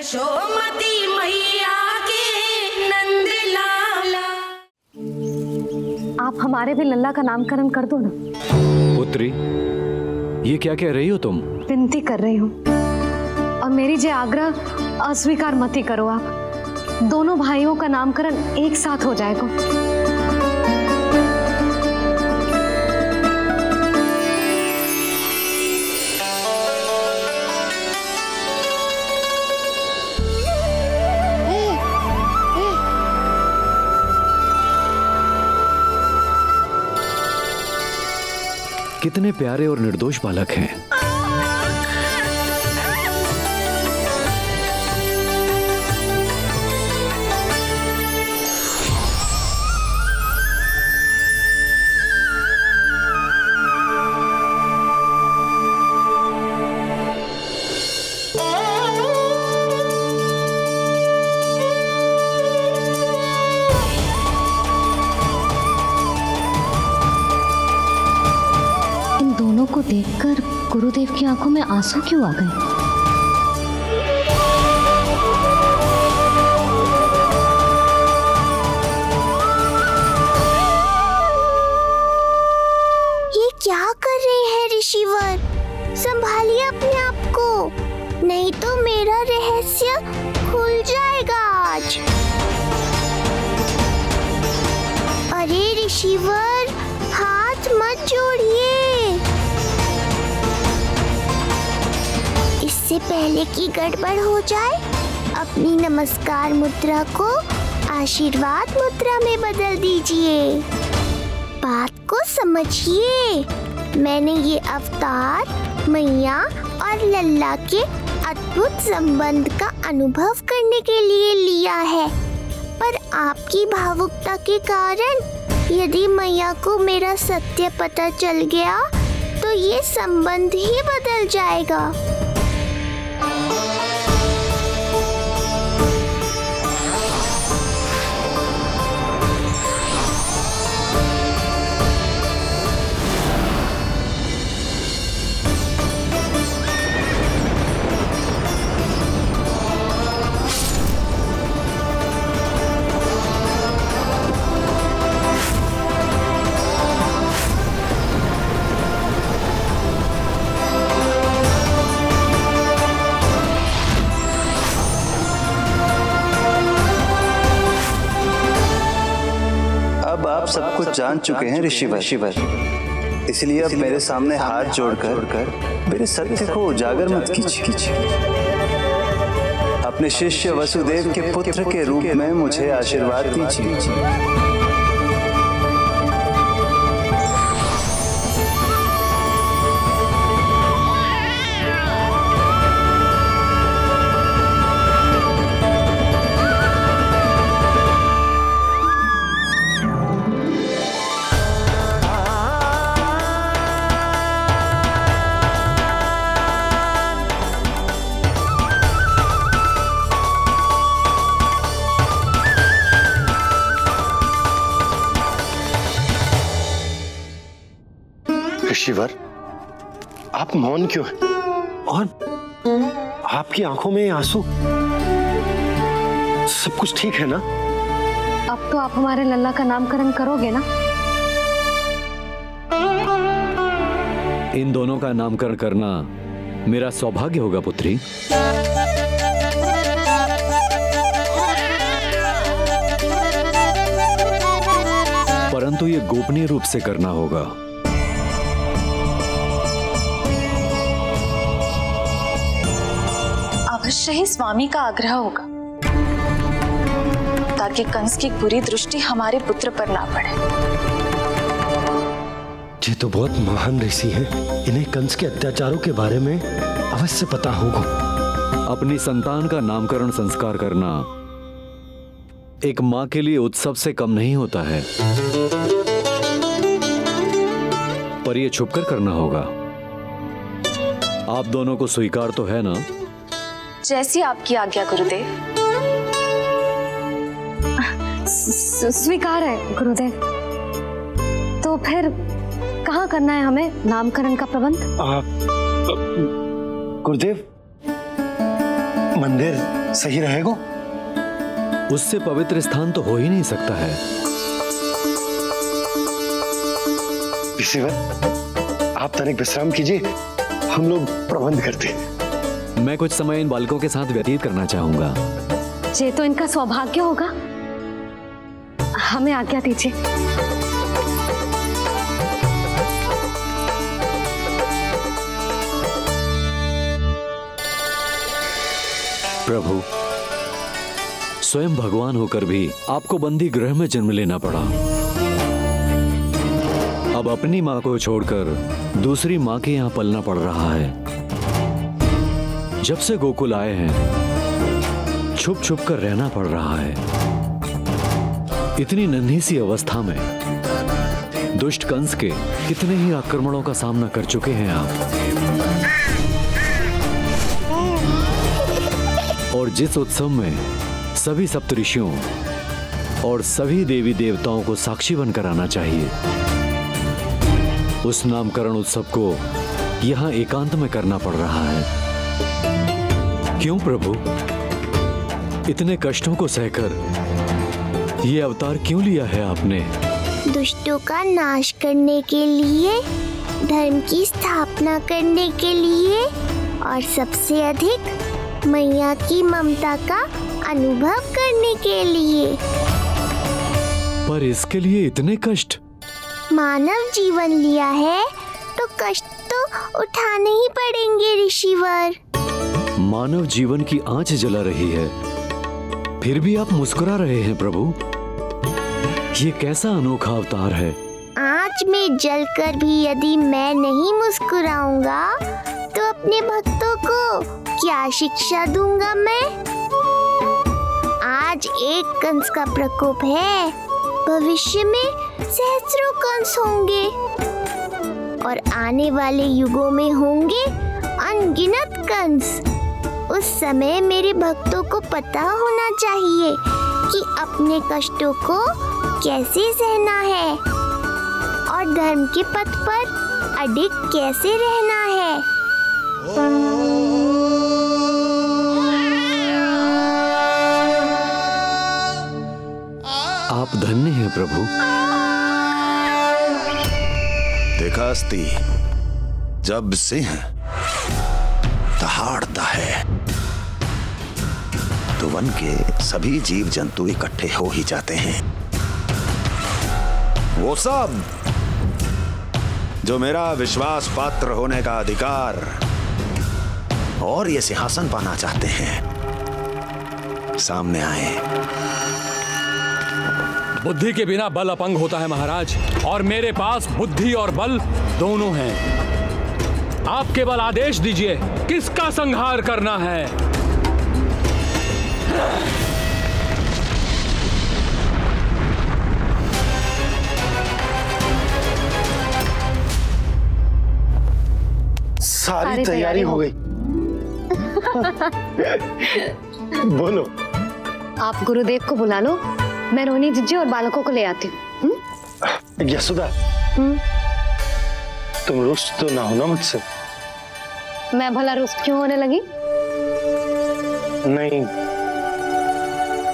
यशोमती मैया के नंद लाला। आप हमारे भी लल्ला का नामकरण कर दो ना। पुत्री, ये क्या कह रही हो तुम? विनती कर रही हूँ, और मेरी जे आग्रह अस्वीकार मत ही करो। आप दोनों भाइयों का नामकरण एक साथ हो जाएगा। कितने प्यारे और निर्दोष बालक हैं। को देखकर गुरुदेव की आंखों में आंसू क्यों आ गए? ये क्या कर रहे हैं ऋषिवर? संभालिए अपने आप को, नहीं तो मेरा रहस्य खुल जाएगा आज। अरे ऋषिवर, हाथ मत जोड़िए। इससे पहले कि गड़बड़ हो जाए, अपनी नमस्कार मुद्रा को आशीर्वाद मुद्रा में बदल दीजिए। बात को समझिए, मैंने ये अवतार मैया और लल्ला के अद्भुत संबंध का अनुभव करने के लिए लिया है, पर आपकी भावुकता के कारण यदि मैया को मेरा सत्य पता चल गया तो ये संबंध ही बदल जाएगा। आप सब कुछ जान चुके हैं ऋषिवर, इसलिए अब मेरे सामने हाथ जोड़कर मेरे सत्य को उजागर मत कीजिए। अपने शिष्य वसुदेव के पुत्र के रूप में मुझे आशीर्वाद दीजिए। ऋषिवर, आप मौन क्यों हैं? और आपकी आंखों में आंसू? सब कुछ ठीक है ना? अब तो आप हमारे लल्ला का नामकरण करोगे ना? इन दोनों का नामकरण करना मेरा सौभाग्य होगा पुत्री। परंतु ये गोपनीय रूप से करना होगा। अवश्य ही स्वामी का आग्रह होगा, ताकि कंस की बुरी दृष्टि हमारे पुत्र पर ना पड़े। ये तो बहुत महान ऋषि हैं, इन्हें कंस के अत्याचारों के बारे में अवश्य पता होगा। अपनी संतान का नामकरण संस्कार करना एक मां के लिए उत्सव से कम नहीं होता है, पर यह छुपकर करना होगा। आप दोनों को स्वीकार तो है ना? जैसी आपकी आज्ञा गुरुदेव। स्वीकार है गुरुदेव। तो फिर कहाँ करना है हमें नामकरण का प्रबंध? गुरुदेव, मंदिर सही रहेगा? उससे पवित्र स्थान तो हो ही नहीं सकता है। ऋषिवर, आप तनिक विश्राम कीजिए, हम लोग प्रबंध करते हैं। मैं कुछ समय इन बालकों के साथ व्यतीत करना चाहूंगा। ये तो इनका सौभाग्य होगा। हमें आज्ञा दीजिए। प्रभु, स्वयं भगवान होकर भी आपको बंदी गृह में जन्म लेना पड़ा। अब अपनी माँ को छोड़कर दूसरी माँ के यहाँ पलना पड़ रहा है। जब से गोकुल आए हैं छुप छुप कर रहना पड़ रहा है। इतनी नन्ही सी अवस्था में दुष्ट कंस के कितने ही आक्रमणों का सामना कर चुके हैं आप। और जिस उत्सव में सभी सप्तऋषियों और सभी देवी देवताओं को साक्षी बनकर आना चाहिए, उस नामकरण उत्सव को यहां एकांत में करना पड़ रहा है। क्यों प्रभु, इतने कष्टों को सहकर ये अवतार क्यों लिया है आपने? दुष्टों का नाश करने के लिए, धर्म की स्थापना करने के लिए और सबसे अधिक मैया की ममता का अनुभव करने के लिए। पर इसके लिए इतने कष्ट? मानव जीवन लिया है तो कष्ट तो उठाने ही पड़ेंगे ऋषिवर। मानव जीवन की आंच जला रही है, फिर भी आप मुस्कुरा रहे हैं प्रभु। ये कैसा अनोखा अवतार है। आंच में जलकर भी यदि मैं नहीं मुस्कुराऊंगा तो अपने भक्तों को क्या शिक्षा दूंगा मैं? आज एक कंस का प्रकोप है, भविष्य में सहस्रों कंस होंगे और आने वाले युगों में होंगे अनगिनत कंस। उस समय मेरे भक्तों को पता होना चाहिए कि अपने कष्टों को कैसे सहना है और धर्म के पथ पर अडिग कैसे रहना है। आप धन्य हैं प्रभु। देखा अस्ति, जब सिंह दहाड़ता है तो वन के सभी जीव जंतु इकट्ठे हो ही जाते हैं। वो सब जो मेरा विश्वास पात्र होने का अधिकार और ये सिंहासन पाना चाहते हैं, सामने आए। बुद्धि के बिना बल अपंग होता है महाराज, और मेरे पास बुद्धि और बल दोनों हैं। आप केवल आदेश दीजिए किसका संहार करना है। सारी तैयारी हो गई। बोलो। आप गुरुदेव को बुला लो, मैं रोनी जीजी और बालकों को ले आती हूँ। यशोदा, तुम रुष्ट तो ना हो ना मुझसे? मैं भला रुष्ट क्यों होने लगी? नहीं,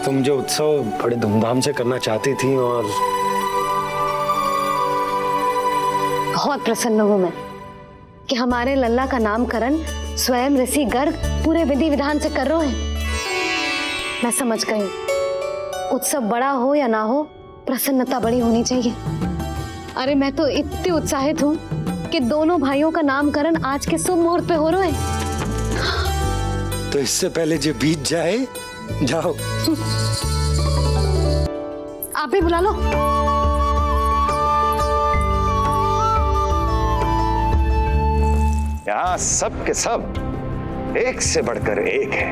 तुम जो उत्सव बड़े धूमधाम से करना चाहती थी और बहुत प्रसन्न हूँ मैं कि हमारे लल्ला का नामकरण स्वयं ऋषि गर्ग पूरे विधि विधान से कर रहे हैं। मैं समझ गई, उत्सव बड़ा हो या ना हो, प्रसन्नता बड़ी होनी चाहिए। अरे मैं तो इतनी उत्साहित हूँ कि दोनों भाइयों का नामकरण आज के शुभ मुहूर्त पे हो रहा है। तो इससे पहले जो बीत जाए, जाओ। आप भी बुला लो। यहाँ सब के सब एक से बढ़कर एक है,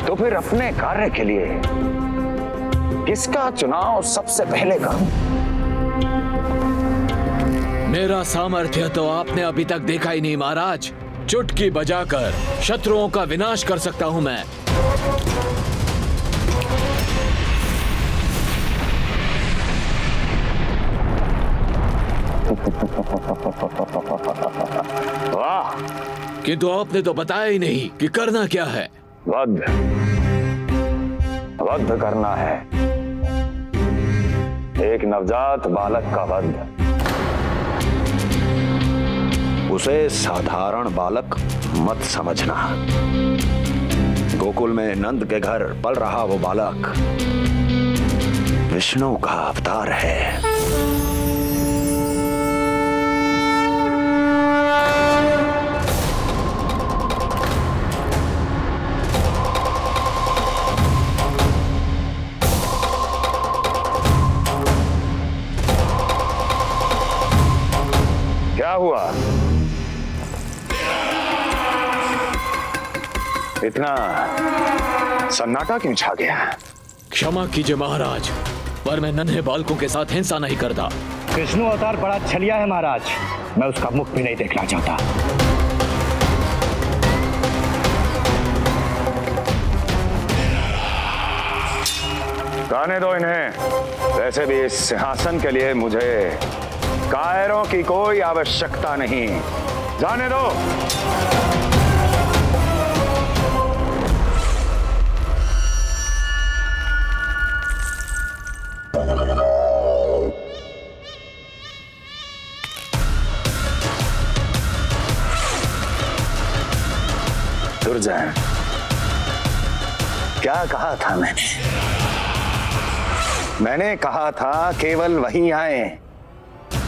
तो फिर अपने कार्य के लिए किसका चुनाव सबसे पहले करूं? मेरा सामर्थ्य तो आपने अभी तक देखा ही नहीं महाराज। चुटकी बजाकर शत्रुओं का विनाश कर सकता हूं मैं। वाह! किंतु आपने तो बताया ही नहीं कि करना क्या है। वध, वध करना है, एक नवजात बालक का वध। उसे साधारण बालक मत समझना। गोकुल में नंद के घर पल रहा वो बालक विष्णु का अवतार है। क्या हुआ? इतना सन्नाटा क्यों छा गया? क्षमा कीजिए महाराज, पर मैं नन्हे बालकों के साथ हिंसा नहीं करता। विष्णु अवतार बड़ा छलिया है महाराज, मैं उसका मुख भी नहीं देखना चाहता। गाने दो इन्हें। वैसे भी इस सिंहासन के लिए मुझे कायरों की कोई आवश्यकता नहीं। जाने दो। दुर्जन, क्या कहा था मैंने कहा था केवल वही आए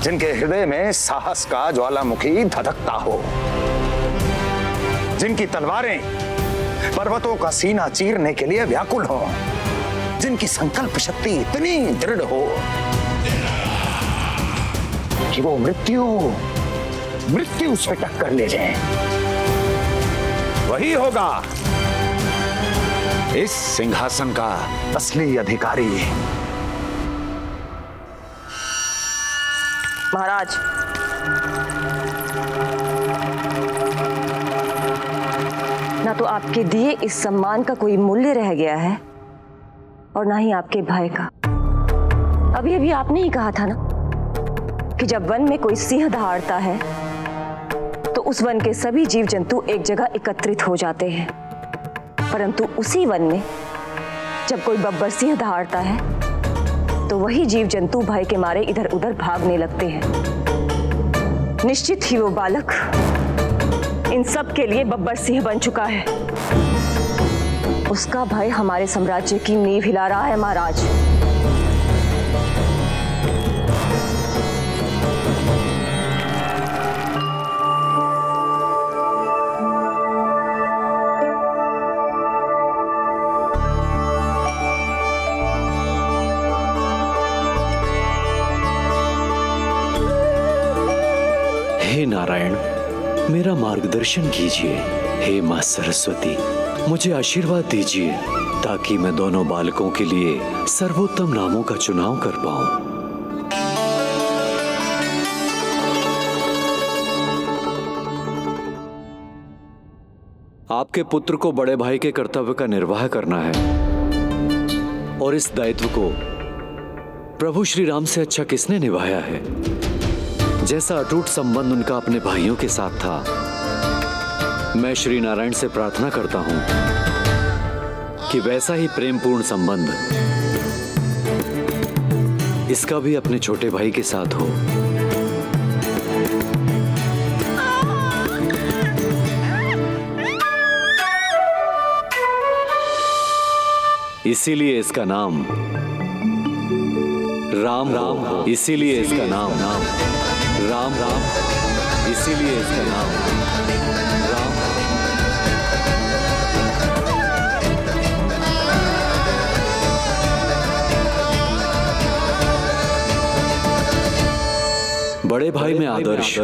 जिनके हृदय में साहस का ज्वालामुखी धधकता हो, जिनकी तलवारें पर्वतों का सीना चीरने के लिए व्याकुल हो, जिनकी संकल्प शक्ति इतनी दृढ़ हो कि वो मृत्यु से टक्कर ले जाए। वही होगा इस सिंहासन का असली अधिकारी। महाराज, ना तो आपके दिए इस सम्मान का कोई मूल्य रह गया है और ना ही आपके भय का। अभी आपने ही कहा था ना कि जब वन में कोई सिंह दहाड़ता है तो उस वन के सभी जीव जंतु एक जगह एकत्रित हो जाते हैं, परंतु उसी वन में जब कोई बब्बर सिंह दहाड़ता है तो वही जीव जंतु भय के मारे इधर उधर भागने लगते हैं। निश्चित ही वो बालक इन सब के लिए बब्बर सिंह बन चुका है। उसका भय हमारे साम्राज्य की नींव हिला रहा है महाराज। हे नारायण, मेरा मार्गदर्शन कीजिए। हे मां सरस्वती, मुझे आशीर्वाद दीजिए ताकि मैं दोनों बालकों के लिए सर्वोत्तम नामों का चुनाव कर पाऊं। आपके पुत्र को बड़े भाई के कर्तव्य का निर्वाह करना है और इस दायित्व को प्रभु श्री राम से अच्छा किसने निभाया है? जैसा अटूट संबंध उनका अपने भाइयों के साथ था, मैं श्री नारायण से प्रार्थना करता हूं कि वैसा ही प्रेमपूर्ण संबंध इसका भी अपने छोटे भाई के साथ हो। इसीलिए इसका नाम राम राम, इसीलिए इसका नाम राम राम, इसीलिए इसका नाम राम। बड़े भाई में आदर्श,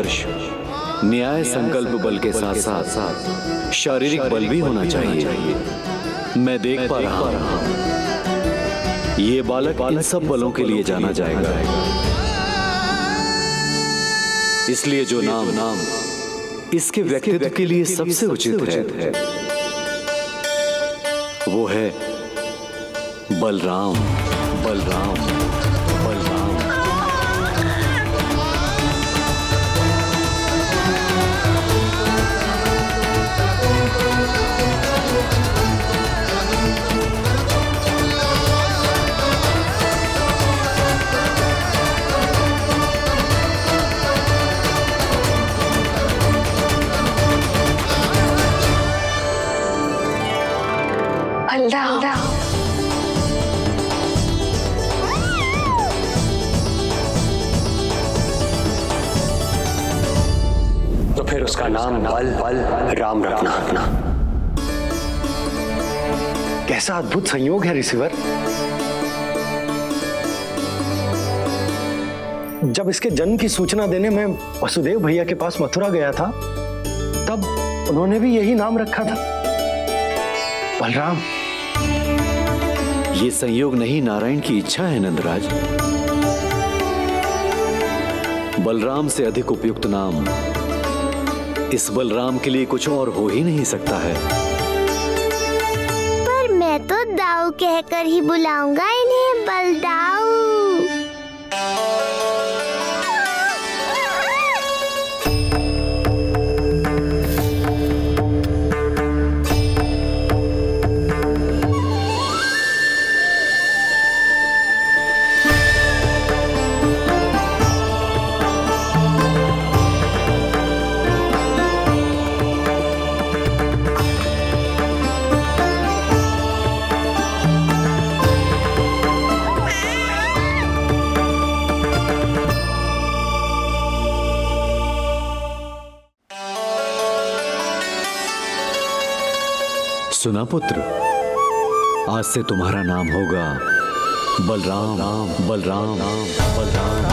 न्याय, संकल्प बल के साथ साथ शारीरिक बल भी होना चाहिए। मैं देख पा रहा हूं ये बालक इन सब बलों के लिए जाना जाएगा। इसलिए जो नाम इसके व्यक्तित्व के लिए सबसे उचित है वो है बलराम। बलराम, बलराम। बलराम। तो फिर उसका नाम राम रखना। कैसा अद्भुत संयोग है रिसीवर। जब इसके जन्म की सूचना देने में वसुदेव भैया के पास मथुरा गया था, तब उन्होंने भी यही नाम रखा था, बलराम। ये संयोग नहीं, नारायण की इच्छा है नंदराज। बलराम से अधिक उपयुक्त नाम इस बलराम के लिए कुछ और हो ही नहीं सकता है। पर मैं तो दाऊ कहकर ही बुलाऊंगा इन्हें, बलदाऊ। सुना पुत्र, आज से तुम्हारा नाम होगा बलराम। बलराम बलराम।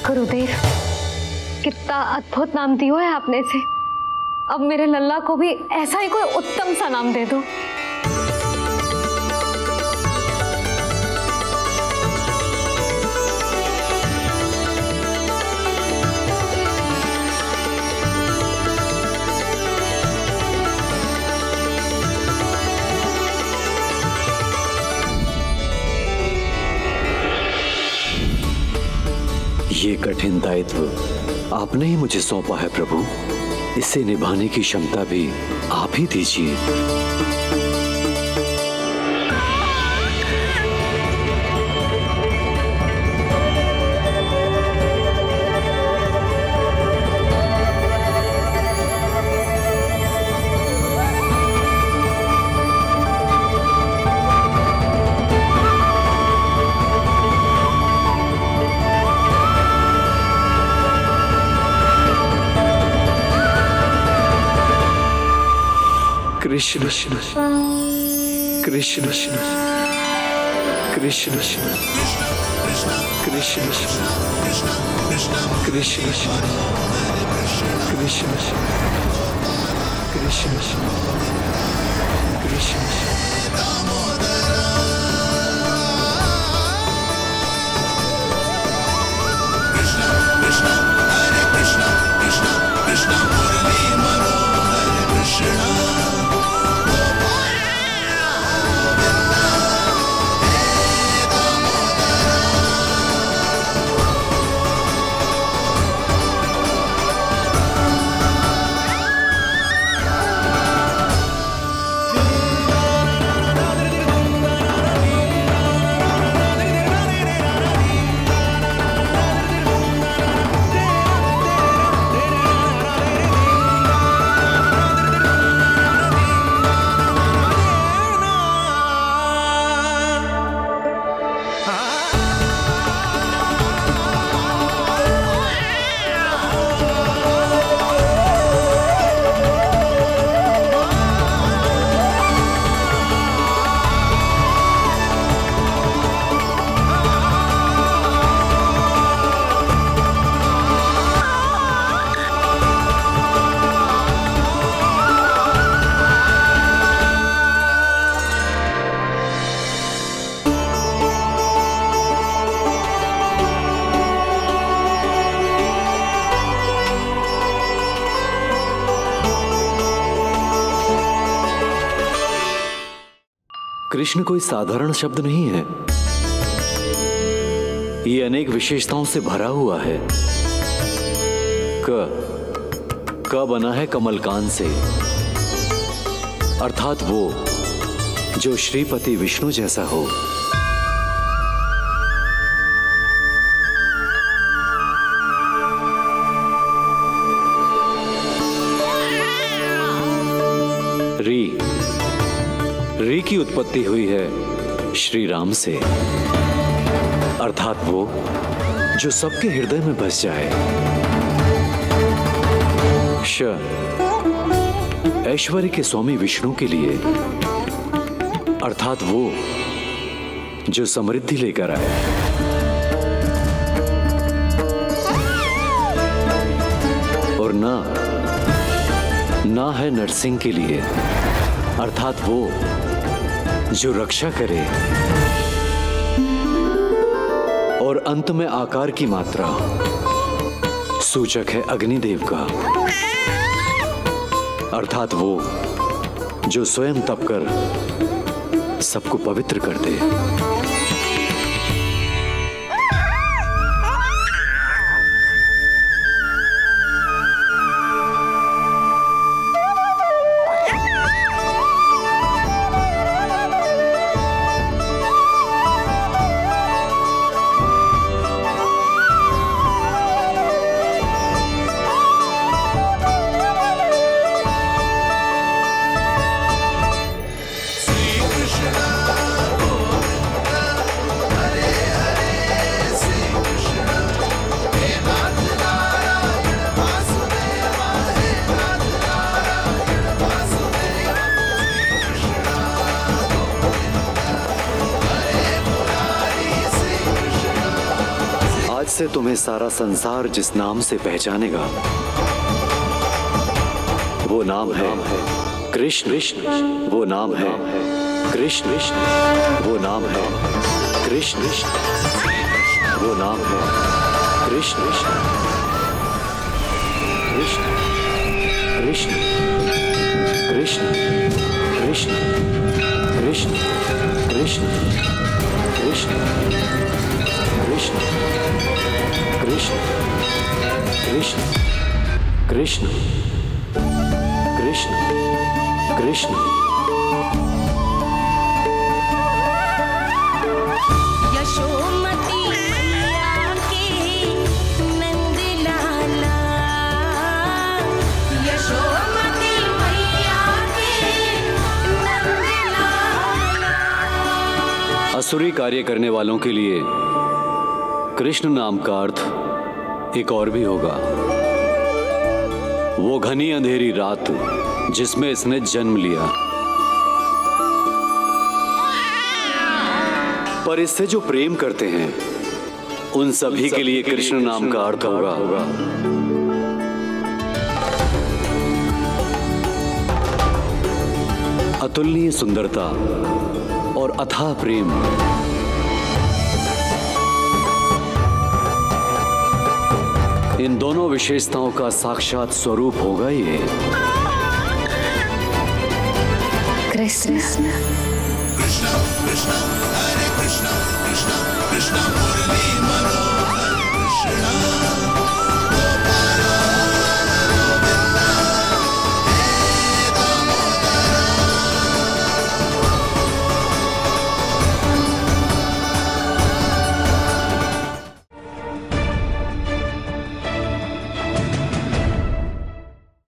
गुरुदेव, कितना अद्भुत नाम दिया है आपने इसे। अब मेरे लल्ला को भी ऐसा ही कोई उत्तम सा नाम दे दो। ये कठिन दायित्व आपने ही मुझे सौंपा है प्रभु। इसे निभाने की क्षमता भी आप ही दीजिए। कृष्ण कृष्ण कृष्ण कृष्ण कृष्ण कृष्ण कृष्ण कृष्ण कृष्ण। कृष्ण कोई साधारण शब्द नहीं है। ये अनेक विशेषताओं से भरा हुआ है। क बना है कमलकांत से, अर्थात वो जो श्रीपति विष्णु जैसा हो। उत्पत्ति हुई है श्री राम से, अर्थात वो जो सबके हृदय में बस जाए। ऐश्वर्य के स्वामी विष्णु के लिए, अर्थात वो जो समृद्धि लेकर आए। और ना है नरसिंह के लिए, अर्थात वो जो रक्षा करे। और अंत में आकार की मात्रा सूचक है अग्निदेव का, अर्थात वो जो स्वयं तप कर सबको पवित्र कर दे। से तुम्हें सारा संसार जिस नाम से पहचानेगा वो नाम है कृष्ण। वो नाम है कृष्ण। वो नाम है कृष्ण। वो नाम है कृष्ण। कृष्ण कृष्ण कृष्ण कृष्ण कृष्ण कृष्ण कृष्ण कृष्ण कृष्ण कृष्ण कृष्ण कृष्ण कृष्ण। यशोमती मैया के नंद लाला, यशोमती मैया के नंद लाला। असुरी कार्य करने वालों के लिए कृष्ण नाम का अर्थ एक और भी होगा। वो घनी अंधेरी रात जिसमें इसने जन्म लिया, पर इससे जो प्रेम करते हैं उन सभी के लिए कृष्ण नाम का अर्थ होगा अतुलनीय सुंदरता और अथाह प्रेम। इन दोनों विशेषताओं का साक्षात स्वरूप होगा ये कृष्ण। कृष्ण कृष्ण हरे कृष्ण कृष्ण कृष्ण